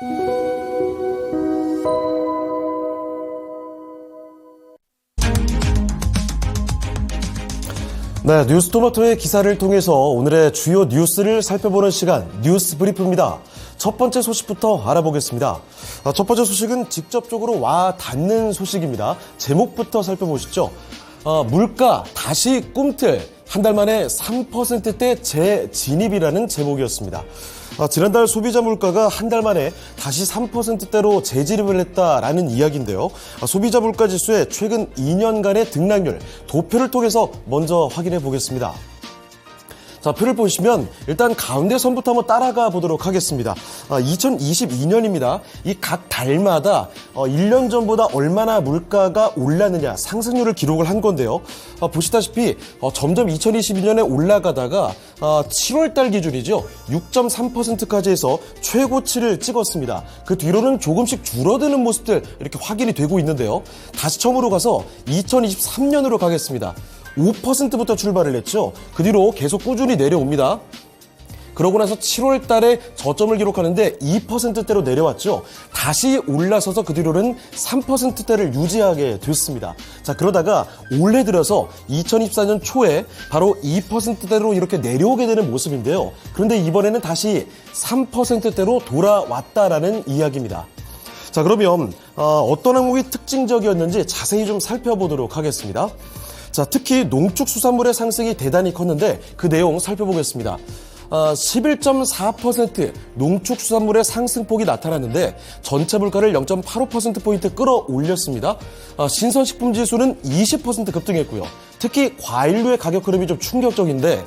네, 뉴스토마토의 기사를 통해서 오늘의 주요 뉴스를 살펴보는 시간, 뉴스 브리프입니다. 첫 번째 소식부터 알아보겠습니다. 첫 번째 소식은 직접적으로 와 닿는 소식입니다. 제목부터 살펴보시죠. 물가 다시 꿈틀, 한 달 만에 3%대 재진입이라는 제목이었습니다. 지난달 소비자 물가가 한 달 만에 다시 3%대로 재진입을 했다라는 이야기인데요. 소비자 물가 지수의 최근 2년간의 등락률, 도표를 통해서 먼저 확인해 보겠습니다. 자, 표를 보시면 일단 가운데 선부터 한번 따라가 보도록 하겠습니다. 2022년입니다. 이 각 달마다 1년 전보다 얼마나 물가가 올랐느냐 상승률을 기록을 한 건데요. 보시다시피 점점 2022년에 올라가다가 7월 달 기준이죠. 6.3%까지 해서 최고치를 찍었습니다. 그 뒤로는 조금씩 줄어드는 모습들 이렇게 확인이 되고 있는데요. 다시 처음으로 가서 2023년으로 가겠습니다. 5%부터 출발을 했죠. 그 뒤로 계속 꾸준히 내려옵니다. 그러고 나서 7월 달에 저점을 기록하는데 2%대로 내려왔죠. 다시 올라서서 그 뒤로는 3%대를 유지하게 됐습니다. 자, 그러다가 올해 들어서 2024년 초에 바로 2%대로 이렇게 내려오게 되는 모습인데요. 그런데 이번에는 다시 3%대로 돌아왔다라는 이야기입니다. 자, 그러면 어떤 항목이 특징적이었는지 자세히 좀 살펴보도록 하겠습니다. 자, 특히 농축수산물의 상승이 대단히 컸는데 그 내용 살펴보겠습니다. 11.4% 농축수산물의 상승폭이 나타났는데 전체 물가를 0.85%포인트 끌어올렸습니다. 신선식품 지수는 20% 급등했고요. 특히 과일류의 가격 흐름이 좀 충격적인데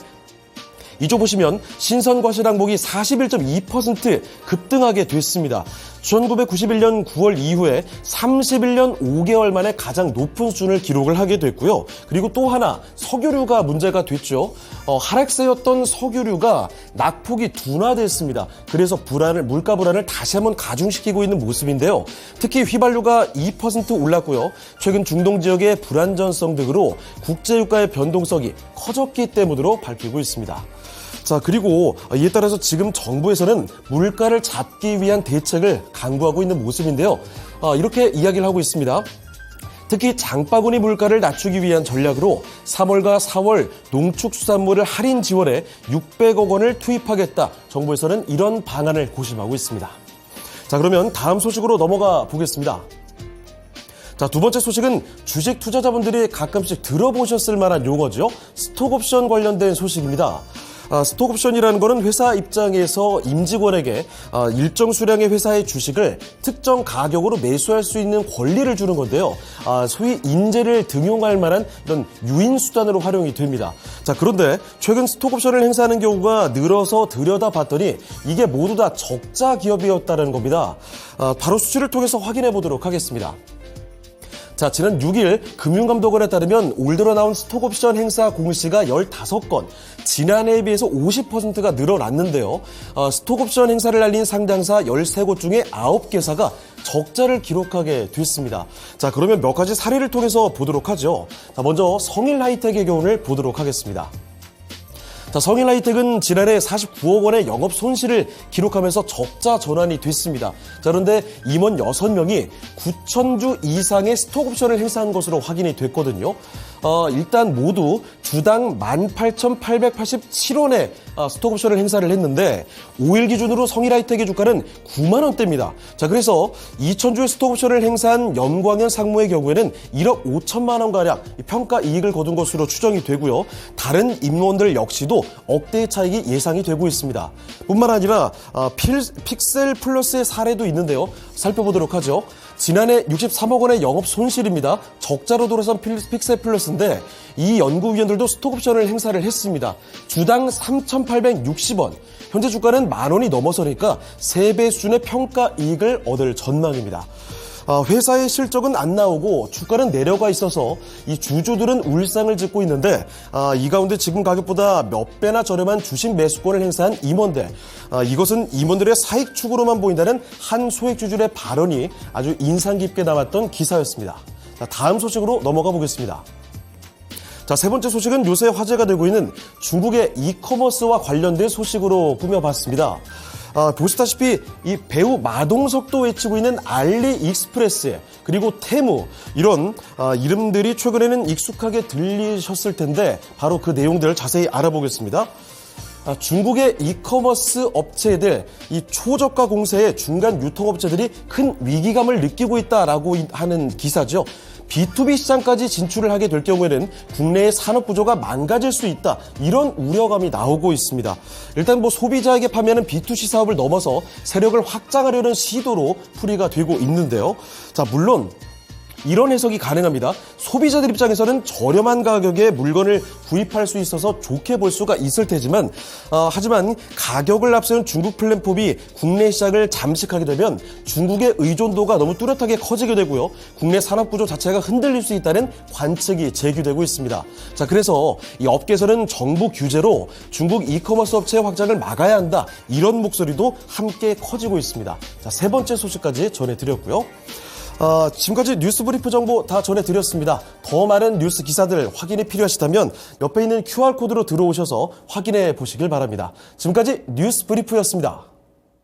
이쪽 보시면 신선과실 항목이 41.2% 급등하게 됐습니다. 1991년 9월 이후에 31년 5개월 만에 가장 높은 수준을 기록을 하게 됐고요. 그리고 또 하나 석유류가 문제가 됐죠. 하락세였던 석유류가 낙폭이 둔화됐습니다. 그래서 물가 불안을 다시 한번 가중시키고 있는 모습인데요. 특히 휘발유가 2% 올랐고요. 최근 중동 지역의 불안전성 등으로 국제유가의 변동성이 커졌기 때문으로 밝히고 있습니다. 자, 그리고 이에 따라서 지금 정부에서는 물가를 잡기 위한 대책을 강구하고 있는 모습인데요. 이렇게 이야기를 하고 있습니다. 특히 장바구니 물가를 낮추기 위한 전략으로 3월과 4월 농축수산물을 할인 지원에 600억 원을 투입하겠다. 정부에서는 이런 방안을 고심하고 있습니다. 자, 그러면 다음 소식으로 넘어가 보겠습니다. 자, 두 번째 소식은 주식 투자자분들이 가끔씩 들어보셨을 만한 용어죠. 스톡옵션 관련된 소식입니다. 스톡옵션이라는 것은 회사 입장에서 임직원에게 일정 수량의 회사의 주식을 특정 가격으로 매수할 수 있는 권리를 주는 건데요. 소위 인재를 등용할 만한 이런 유인 수단으로 활용이 됩니다. 자, 그런데 최근 스톡옵션을 행사하는 경우가 늘어서 들여다봤더니 이게 모두 다 적자 기업이었다는 겁니다. 바로 수치를 통해서 확인해 보도록 하겠습니다. 자, 지난 6일 금융감독원에 따르면 올 들어 나온 스톡옵션 행사 공시가 15건, 지난해에 비해서 50%가 늘어났는데요. 스톡옵션 행사를 알린 상장사 13곳 중에 9개사가 적자를 기록하게 됐습니다. 자, 그러면 몇 가지 사례를 통해서 보도록 하죠. 자, 먼저 성일하이텍의 경우를 보도록 하겠습니다. 자, 성일하이텍은 지난해 49억 원의 영업 손실을 기록하면서 적자 전환이 됐습니다. 자, 그런데 임원 6명이 9,000주 이상의 스톡옵션을 행사한 것으로 확인이 됐거든요. 일단 모두 주당 18,887원의 스톡옵션을 행사를 했는데 5일 기준으로 성일하이텍의 주가는 9만 원대입니다. 자, 그래서 2,000주의 스톡옵션을 행사한 염광현 상무의 경우에는 1억 5천만 원가량 평가 이익을 거둔 것으로 추정이 되고요. 다른 임원들 역시도 억대의 차익이 예상이 되고 있습니다. 뿐만 아니라 픽셀 플러스의 사례도 있는데요. 살펴보도록 하죠. 지난해 63억 원의 영업 손실입니다. 적자로 돌아선 픽셀 플러스인데 이 연구위원들도 스톡옵션을 행사를 했습니다. 주당 3,860원. 현재 주가는 만 원이 넘어서니까 3배 수준의 평가 이익을 얻을 전망입니다. 회사의 실적은 안 나오고 주가는 내려가 있어서 이 주주들은 울상을 짓고 있는데 이 가운데 지금 가격보다 몇 배나 저렴한 주식 매수권을 행사한 임원들, 이것은 임원들의 사익 추구로만 보인다는 한 소액주주의 발언이 아주 인상 깊게 남았던 기사였습니다. 자, 다음 소식으로 넘어가 보겠습니다. 자, 세 번째 소식은 요새 화제가 되고 있는 중국의 이커머스와 관련된 소식으로 꾸며봤습니다. 보시다시피 이 배우 마동석도 외치고 있는 알리익스프레스 그리고 테무 이런 이름들이 최근에는 익숙하게 들리셨을 텐데 바로 그 내용들을 자세히 알아보겠습니다. 중국의 이커머스 업체들, 이 초저가 공세에 중간 유통업체들이 큰 위기감을 느끼고 있다라고 하는 기사죠. B2B 시장까지 진출을 하게 될 경우에는 국내의 산업 구조가 망가질 수 있다. 이런 우려감이 나오고 있습니다. 일단 소비자에게 판매하는 B2C 사업을 넘어서 세력을 확장하려는 시도로 풀이가 되고 있는데요. 자, 물론 이런 해석이 가능합니다. 소비자들 입장에서는 저렴한 가격에 물건을 구입할 수 있어서 좋게 볼 수가 있을 테지만 하지만 가격을 앞세운 중국 플랫폼이 국내 시장을 잠식하게 되면 중국의 의존도가 너무 뚜렷하게 커지게 되고요. 국내 산업 구조 자체가 흔들릴 수 있다는 관측이 제기되고 있습니다. 자, 그래서 이 업계에서는 정부 규제로 중국 이커머스 업체의 확장을 막아야 한다. 이런 목소리도 함께 커지고 있습니다. 자, 세 번째 소식까지 전해드렸고요. 지금까지 뉴스 브리프 정보 다 전해드렸습니다. 더 많은 뉴스 기사들 확인이 필요하시다면 옆에 있는 QR코드로 들어오셔서 확인해 보시길 바랍니다. 지금까지 뉴스 브리프였습니다.